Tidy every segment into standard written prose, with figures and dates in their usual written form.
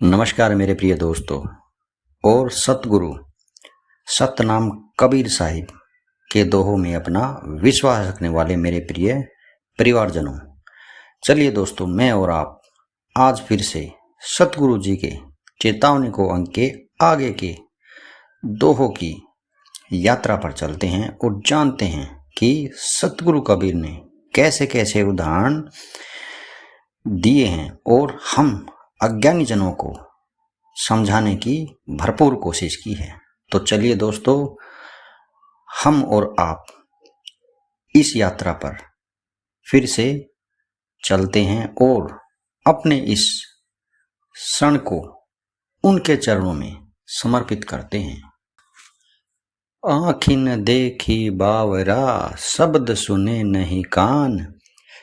नमस्कार मेरे प्रिय दोस्तों और सतगुरु सतनाम कबीर साहिब के दोहों में अपना विश्वास रखने वाले मेरे प्रिय परिवारजनों, चलिए दोस्तों, मैं और आप आज फिर से सतगुरु जी के चेतावनी को अंक के आगे के दोहों की यात्रा पर चलते हैं और जानते हैं कि सतगुरु कबीर ने कैसे कैसे उदाहरण दिए हैं और हम अज्ञानी जनों को समझाने की भरपूर कोशिश की है। तो चलिए दोस्तों, हम और आप इस यात्रा पर फिर से चलते हैं और अपने इस क्षण को उनके चरणों में समर्पित करते हैं। आँखिन देखी बावरा, शब्द सुने नहीं कान,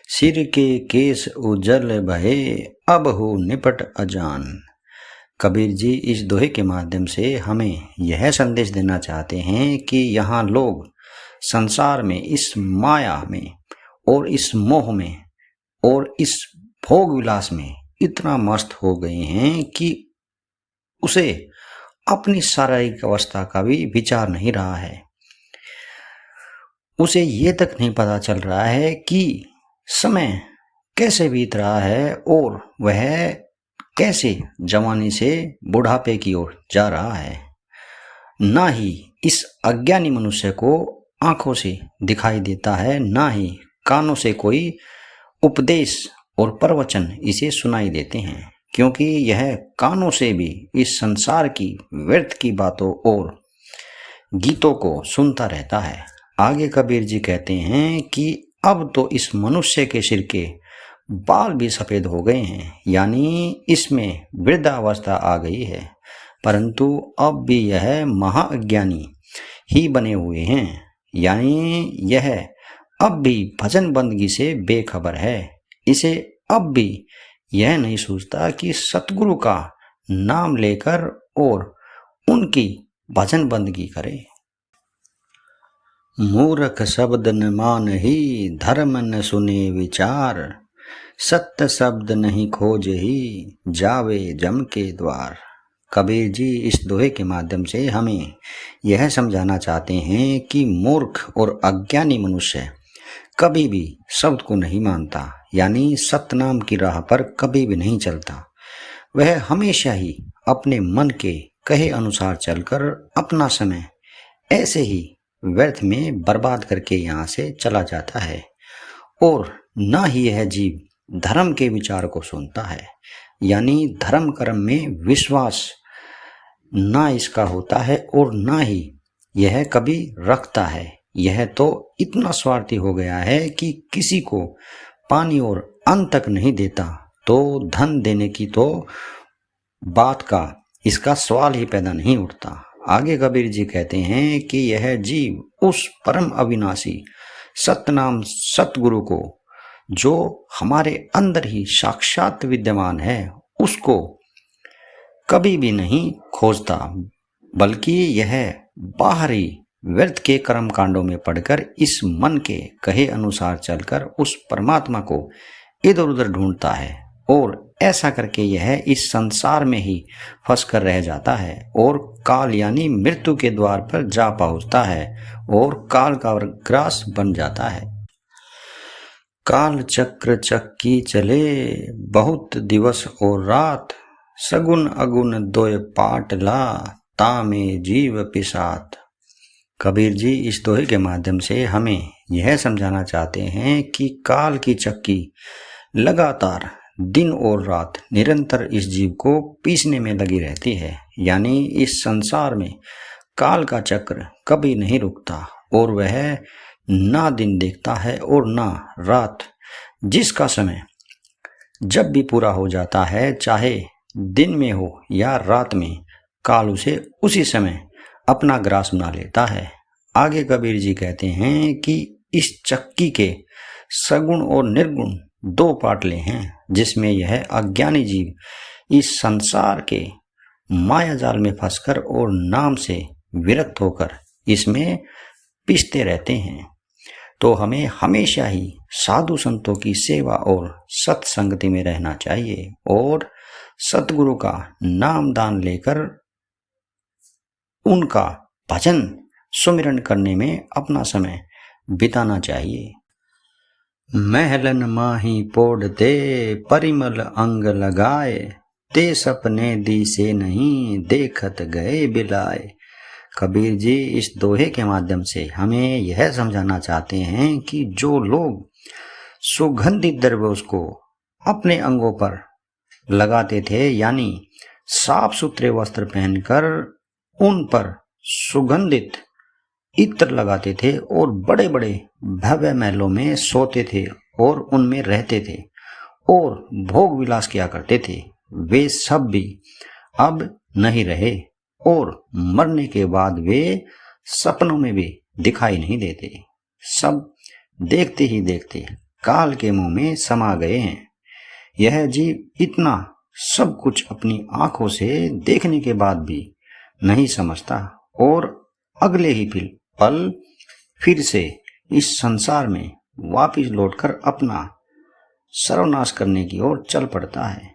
सिर के केस उजल भये, अब हो निपट अजान। कबीर जी इस दोहे के माध्यम से हमें यह संदेश देना चाहते हैं कि यहाँ लोग संसार में, इस माया में और इस मोह में और इस भोग विलास में इतना मस्त हो गए हैं कि उसे अपनी शारीरिक अवस्था का भी विचार नहीं रहा है। उसे ये तक नहीं पता चल रहा है कि समय कैसे बीत रहा है और वह कैसे जवानी से बुढ़ापे की ओर जा रहा है। ना ही इस अज्ञानी मनुष्य को आंखों से दिखाई देता है, ना ही कानों से कोई उपदेश और प्रवचन इसे सुनाई देते हैं, क्योंकि यह कानों से भी इस संसार की व्यर्थ की बातों और गीतों को सुनता रहता है। आगे कबीर जी कहते हैं कि अब तो इस मनुष्य के सिर के बाल भी सफ़ेद हो गए हैं, यानी इसमें वृद्धावस्था आ गई है, परंतु अब भी यह महाअज्ञानी ही बने हुए हैं, यानी यह अब भी भजन बंदगी से बेखबर है। इसे अब भी यह नहीं सोचता कि सतगुरु का नाम लेकर और उनकी भजन बंदगी करे। मूर्ख शब्द न मान ही, धर्म न सुने विचार, सत्य शब्द नहीं खोज ही, जावे जम के द्वार। कबीर जी इस दोहे के माध्यम से हमें यह समझाना चाहते हैं कि मूर्ख और अज्ञानी मनुष्य कभी भी शब्द को नहीं मानता, यानी सतनाम की राह पर कभी भी नहीं चलता। वह हमेशा ही अपने मन के कहे अनुसार चलकर अपना समय ऐसे ही व्यर्थ में बर्बाद करके यहाँ से चला जाता है। और ना ही यह जीव धर्म के विचार को सुनता है, यानी धर्म कर्म में विश्वास ना इसका होता है और ना ही यह कभी रखता है। यह तो इतना स्वार्थी हो गया है कि किसी को पानी और अन्न तक नहीं देता, तो धन देने की तो बात का इसका सवाल ही पैदा नहीं उठता। आगे कबीर जी कहते हैं कि यह जीव उस परम अविनाशी सतनाम सतगुरु को, जो हमारे अंदर ही साक्षात विद्यमान है, उसको कभी भी नहीं खोजता, बल्कि यह बाहरी व्यर्थ के कर्म कांडों में पड़कर इस मन के कहे अनुसार चलकर उस परमात्मा को इधर उधर ढूंढता है, और ऐसा करके यह इस संसार में ही फंस कर रह जाता है और काल यानी मृत्यु के द्वार पर जा पहुंचता है और काल का ग्रास बन जाता है। काल चक्र चक्की चले, बहुत दिवस और रात, सगुन अगुन दोय पाटला, तामे जीव पिसात। कबीर जी इस दोहे के माध्यम से हमें यह समझाना चाहते हैं कि काल की चक्की लगातार दिन और रात निरंतर इस जीव को पीसने में लगी रहती है, यानी इस संसार में काल का चक्र कभी नहीं रुकता और वह ना दिन देखता है और ना रात। जिसका समय जब भी पूरा हो जाता है, चाहे दिन में हो या रात में, काल उसे उसी समय अपना ग्रास बना लेता है। आगे कबीर जी कहते हैं कि इस चक्की के सगुण और निर्गुण दो पाटले हैं, जिसमें यह अज्ञानी जीव इस संसार के माया जाल में फंसकर और नाम से विरक्त होकर इसमें पिसते रहते हैं। तो हमें हमेशा ही साधु संतों की सेवा और सत्संगति में रहना चाहिए और सतगुरु का नाम दान लेकर उनका भजन सुमिरन करने में अपना समय बिताना चाहिए। महलन माही पोड़ते परिमल अंग लगाए, ते सपने दी से नहीं देखत गए बिलाए। कबीर जी इस दोहे के माध्यम से हमें यह समझाना चाहते हैं कि जो लोग सुगंधित द्रव्यों को अपने अंगों पर लगाते थे, यानी साफ सुथरे वस्त्र पहनकर उन पर सुगंधित इत्र लगाते थे और बड़े बड़े भव्य महलों में सोते थे और उनमें रहते थे और भोग विलास किया करते थे, वे सब भी अब नहीं रहे और मरने के बाद वे सपनों में भी दिखाई नहीं देते। सब देखते ही देखते काल के मुंह में समा गए हैं। यह जीव इतना सब कुछ अपनी आंखों से देखने के बाद भी नहीं समझता और अगले ही पल फिर से इस संसार में वापिस लौटकर अपना सर्वनाश करने की ओर चल पड़ता है।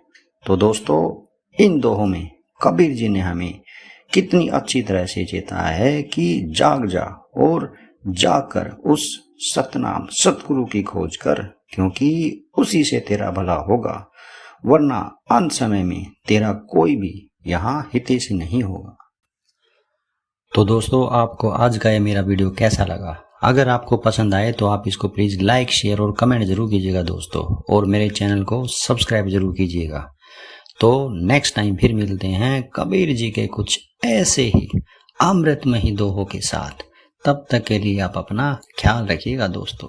तो दोस्तों, इन दोहों में कबीर जी ने हमें कितनी अच्छी तरह से चेताया है कि जाग जा और जाकर उस सतनाम सतगुरु की खोज कर, क्योंकि उसी से तेरा भला होगा, वरना अंत समय में तेरा कोई भी यहाँ हितैषी नहीं होगा। तो दोस्तों, आपको आज का ये मेरा वीडियो कैसा लगा? अगर आपको पसंद आए तो आप इसको प्लीज़ लाइक, शेयर और कमेंट जरूर कीजिएगा दोस्तों, और मेरे चैनल को सब्सक्राइब जरूर कीजिएगा। तो नेक्स्ट टाइम फिर मिलते हैं कबीर जी के कुछ ऐसे ही अमृतमयी दोहों के साथ। तब तक के लिए आप अपना ख्याल रखिएगा दोस्तों।